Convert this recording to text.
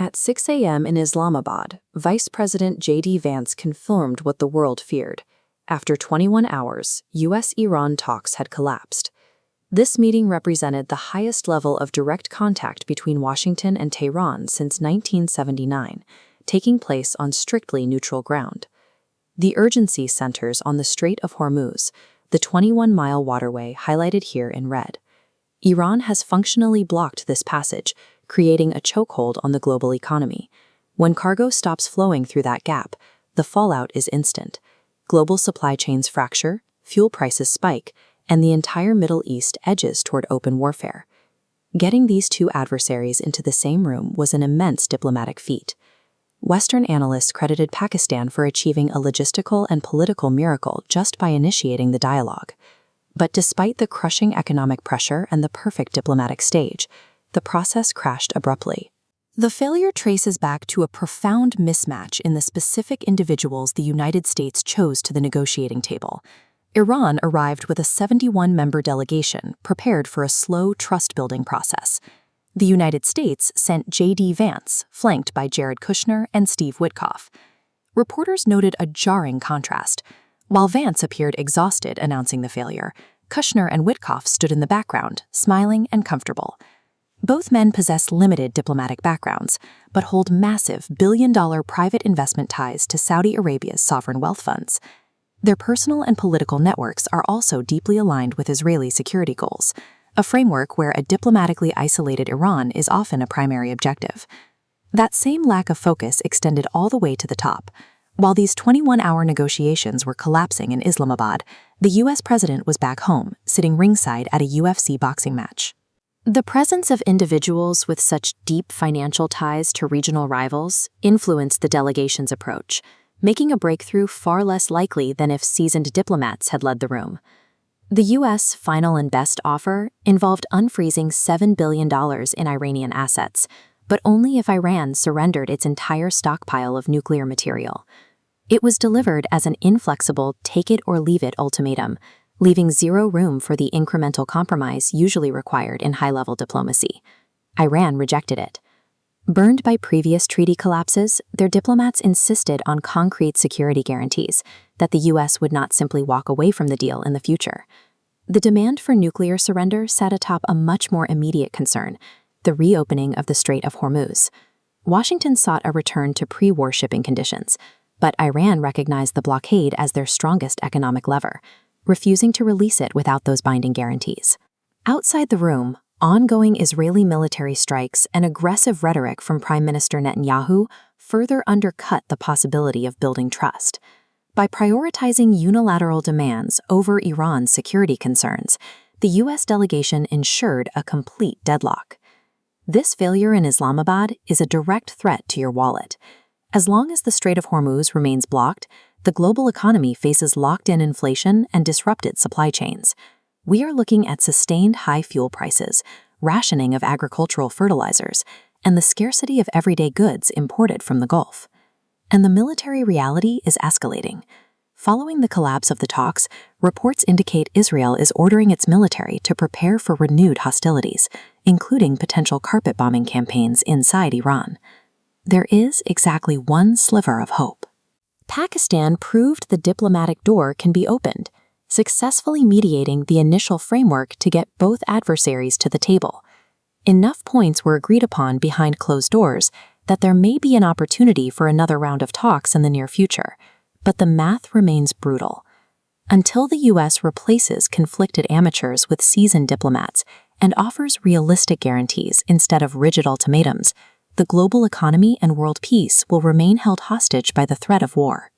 At 6 a.m. in Islamabad, Vice President J.D. Vance confirmed what the world feared. After 21 hours, U.S.-Iran talks had collapsed. This meeting represented the highest level of direct contact between Washington and Tehran since 1979, taking place on strictly neutral ground. The urgency centers on the Strait of Hormuz, the 21-mile waterway highlighted here in red. Iran has functionally blocked this passage, creating a chokehold on the global economy. When cargo stops flowing through that gap, the fallout is instant. Global supply chains fracture, fuel prices spike, and the entire Middle East edges toward open warfare. Getting these two adversaries into the same room was an immense diplomatic feat. Western analysts credited Pakistan for achieving a logistical and political miracle just by initiating the dialogue. But despite the crushing economic pressure and the perfect diplomatic stage, the process crashed abruptly. The failure traces back to a profound mismatch in the specific individuals the United States chose to the negotiating table. Iran arrived with a 71-member delegation prepared for a slow trust-building process. The United States sent J.D. Vance, flanked by Kushner and Steve Witkoff. Reporters noted a jarring contrast. While Vance appeared exhausted announcing the failure, Kushner and Witkoff stood in the background, smiling and comfortable. Both men possess limited diplomatic backgrounds, but hold massive billion-dollar private investment ties to Saudi Arabia's sovereign wealth funds. Their personal and political networks are also deeply aligned with Israeli security goals, a framework where a diplomatically isolated Iran is often a primary objective. That same lack of focus extended all the way to the top. While these 21-hour negotiations were collapsing in Islamabad, the U.S. president was back home, sitting ringside at a UFC boxing match. The presence of individuals with such deep financial ties to regional rivals influenced the delegation's approach, making a breakthrough far less likely than if seasoned diplomats had led the room. The U.S. final and best offer involved unfreezing $7 billion in Iranian assets, but only if Iran surrendered its entire stockpile of nuclear material. It was delivered as an inflexible take-it-or-leave-it ultimatum, leaving zero room for the incremental compromise usually required in high-level diplomacy. Iran rejected it. Burned by previous treaty collapses, their diplomats insisted on concrete security guarantees that the U.S. would not simply walk away from the deal in the future. The demand for nuclear surrender sat atop a much more immediate concern, the reopening of the Strait of Hormuz. Washington sought a return to pre-war shipping conditions, but Iran recognized the blockade as their strongest economic lever, refusing to release it without those binding guarantees. Outside the room, ongoing Israeli military strikes and aggressive rhetoric from Prime Minister Netanyahu further undercut the possibility of building trust. By prioritizing unilateral demands over Iran's security concerns, the U.S. delegation ensured a complete deadlock. This failure in Islamabad is a direct threat to your wallet. As long as the Strait of Hormuz remains blocked, the global economy faces locked-in inflation and disrupted supply chains. We are looking at sustained high fuel prices, rationing of agricultural fertilizers, and the scarcity of everyday goods imported from the Gulf. And the military reality is escalating. Following the collapse of the talks, reports indicate Israel is ordering its military to prepare for renewed hostilities, including potential carpet bombing campaigns inside Iran. There is exactly one sliver of hope. Pakistan proved the diplomatic door can be opened, successfully mediating the initial framework to get both adversaries to the table. Enough points were agreed upon behind closed doors that there may be an opportunity for another round of talks in the near future, but the math remains brutal. Until the U.S. replaces conflicted amateurs with seasoned diplomats and offers realistic guarantees instead of rigid ultimatums, the global economy and world peace will remain held hostage by the threat of war.